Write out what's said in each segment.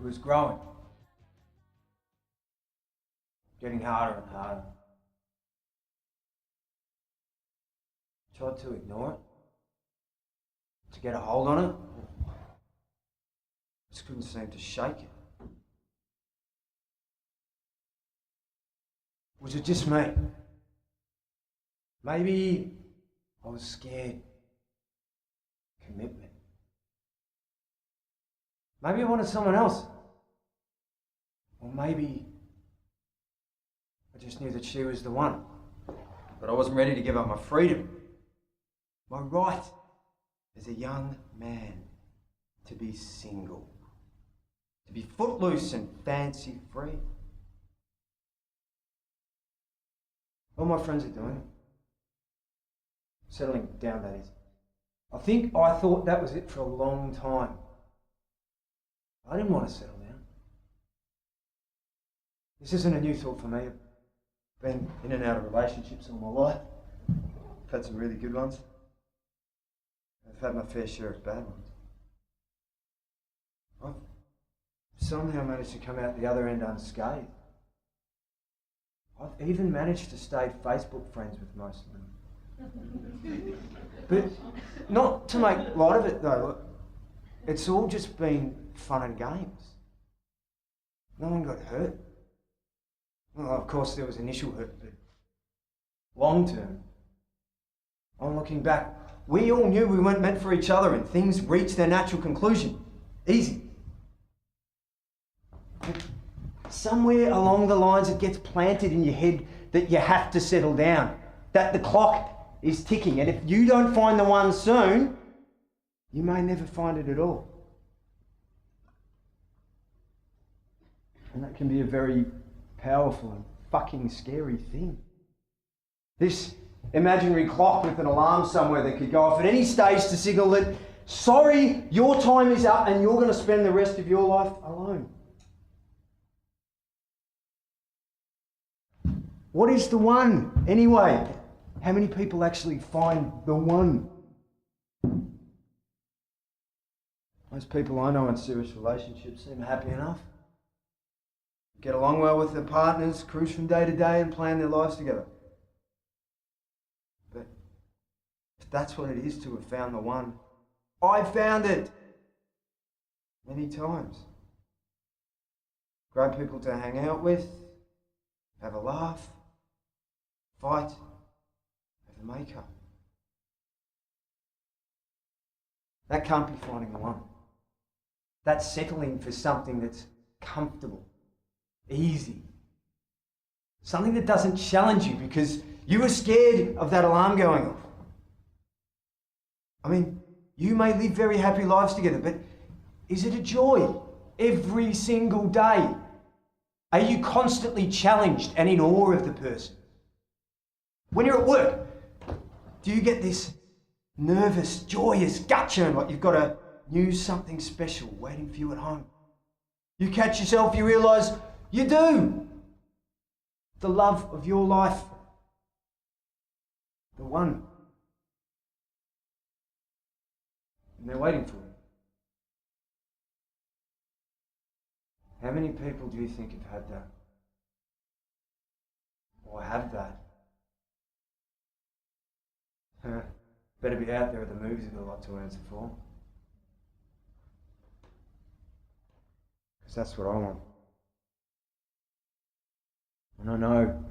It was growing. Getting harder and harder. Tried to ignore it. To get a hold on it. Just couldn't seem to shake it. Was it just me? Maybe I was scared. Commitment. Maybe I wanted someone else. Or maybe I just knew that she was the one. But I wasn't ready to give up my freedom. My right as a young man to be single. To be footloose and fancy free. All my friends are doing it. Settling down, that is. I thought that was it for a long time. I didn't want to settle down. This isn't a new thought for me. I've been in and out of relationships all my life. I've had some really good ones. I've had my fair share of bad ones. I've somehow managed to come out the other end unscathed. I've even managed to stay Facebook friends with most of them. But not to make light of it though, look, it's all just been fun and games. No one got hurt. Well, of course there was initial hurt, but long term, on looking back, we all knew we weren't meant for each other and things reached their natural conclusion. Easy. But somewhere along the lines it gets planted in your head that you have to settle down, that the clock is ticking, and if you don't find the one soon, you may never find it at all. And that can be a very powerful and fucking scary thing. This imaginary clock with an alarm somewhere that could go off at any stage to signal that, sorry, your time is up and you're going to spend the rest of your life alone. What is the one, anyway? How many people actually find the one? Most people I know in serious relationships seem happy enough. Get along well with their partners, cruise from day to day and plan their lives together. But if that's what it is to have found the one, I've found it many times. Great people to hang out with, have a laugh, fight, have a make-up. That can't be finding the one. That's settling for something that's comfortable, easy. Something that doesn't challenge you because you were scared of that alarm going off. I mean, you may live very happy lives together, but is it a joy every single day? Are you constantly challenged and in awe of the person? When you're at work, do you get this nervous, joyous gut churn like you've got a new something special waiting for you at home? You catch yourself, you realise you do. The love of your life. The one. And they're waiting for you. How many people do you think have had that? Or have that? Better be out there at the movies with a lot to answer for. Because that's what I want. And I know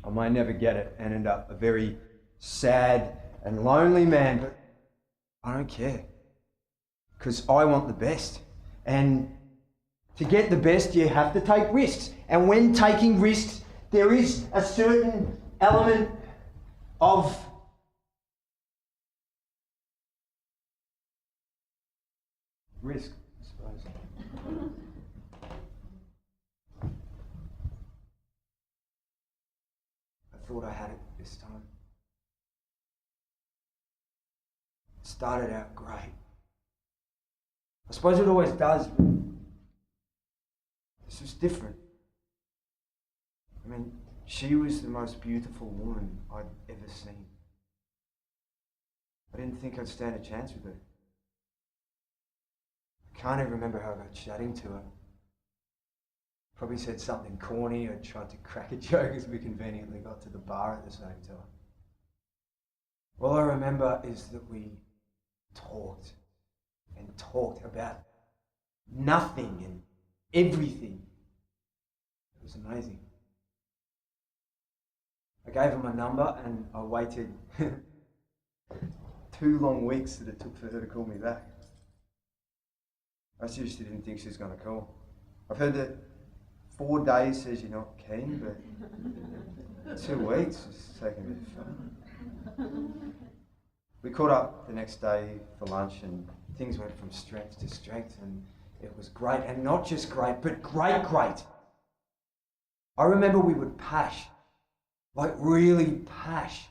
I might never get it and end up a very sad and lonely man, but I don't care. Because I want the best. And to get the best, you have to take risks. And when taking risks, there is a certain element of risk, I suppose. I thought I had it this time. It started out great. I suppose it always does, but this was different. I mean, she was the most beautiful woman I'd ever seen. I didn't think I'd stand a chance with her. I Can't even remember how I got chatting to her. Probably said something corny or tried to crack a joke as we conveniently got to the bar at the same time. All I remember is that we talked and talked about nothing and everything. It was amazing. I gave her my number and I waited 2 long weeks that it took for her to call me back. I seriously didn't think she was going to call. I've heard that 4 days says you're not keen, but 2 weeks is taking a bit of fun. We caught up the next day for lunch and things went from strength to strength and it was great. And not just great, but great. I remember we would pash, like really pash,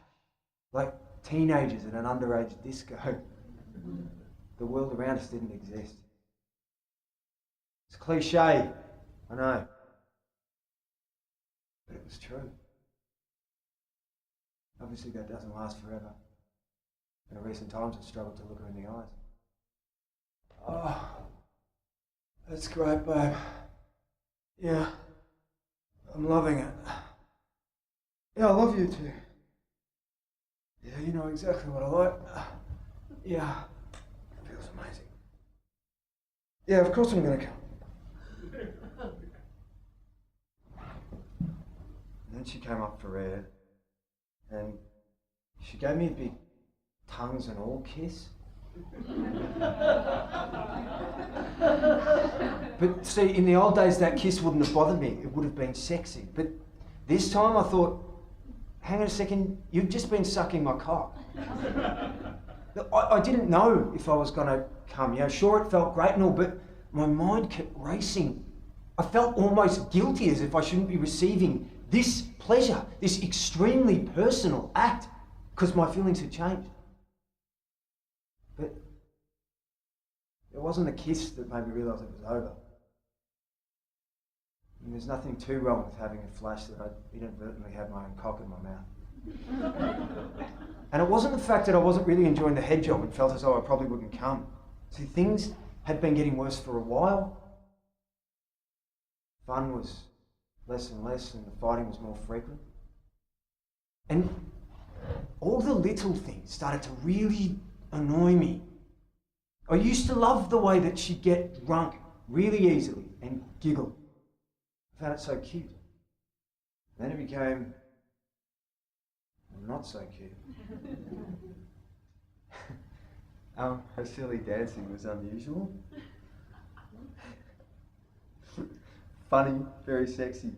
like teenagers at an underage disco. The world around us didn't exist. It's cliche, I know, but it was true. Obviously that doesn't last forever. In recent times I've struggled to look her in the eyes. Oh, that's great, babe. Yeah, I'm loving it. Yeah, I love you too. Yeah, you know exactly what I like. Yeah, it feels amazing. Yeah, of course I'm going to come. And then she came up for air and she gave me a big tongues and all kiss. But see, in the old days that kiss wouldn't have bothered me, it would have been sexy. But this time I thought, hang on a second, you've just been sucking my cock. I didn't know if I was going to come. You know, sure it felt great and all, but my mind kept racing. I felt almost guilty, as if I shouldn't be receiving this pleasure, this extremely personal act, because my feelings had changed. But it wasn't the kiss that made me realise it was over. And there's nothing too wrong with having a flash that I inadvertently had my own cock in my mouth. And it wasn't the fact that I wasn't really enjoying the head job and felt as though I probably wouldn't come. See, things had been getting worse for a while. Fun was less and less and the fighting was more frequent. And all the little things started to really annoy me. I used to love the way that she'd get drunk really easily and giggle. I found it so cute. Then it became not so cute. Her silly dancing was unusual. Funny, very sexy.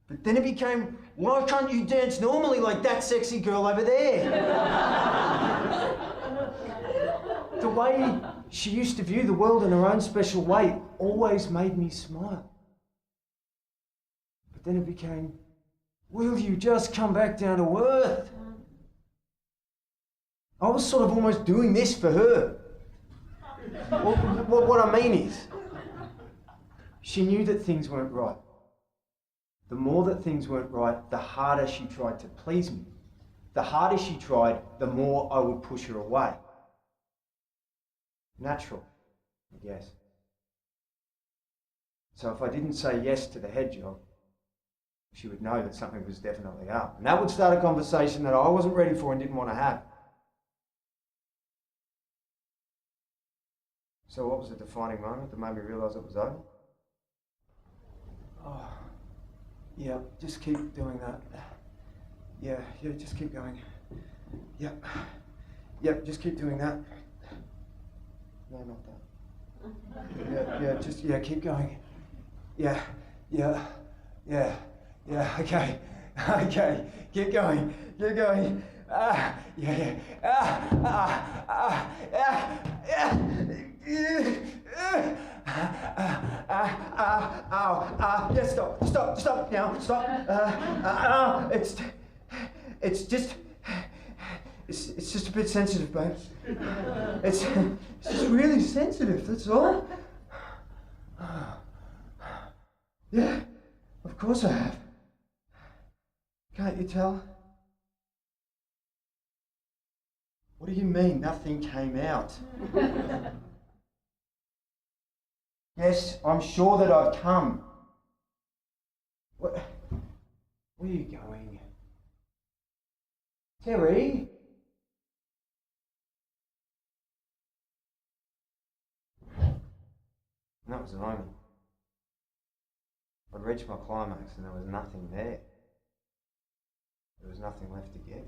But then it became, why can't you dance normally like that sexy girl over there? The way she used to view the world in her own special way always made me smile. But then it became, will you just come back down to earth? I was sort of almost doing this for her. What I mean is, she knew that things weren't right. The more that things weren't right, the harder she tried to please me. The harder she tried, the more I would push her away. Natural, I guess. So if I didn't say yes to the head job, she would know that something was definitely up. And that would start a conversation that I wasn't ready for and didn't want to have. So what was the defining moment that made me realise it was over? Oh, yeah, just keep doing that. Yeah, just keep going. Yep, just keep doing that. No, not that. Yeah, keep going. Yeah, okay, keep going. Yeah, stop now, stop. It's just a bit sensitive, babe. It's just really sensitive, that's all. Yeah, of course I have. Can't you tell? What do you mean nothing came out? Yes, I'm sure that I've come. Where are you going? Terry? And that was the moment. I'd reached my climax and there was nothing there. There was nothing left to give.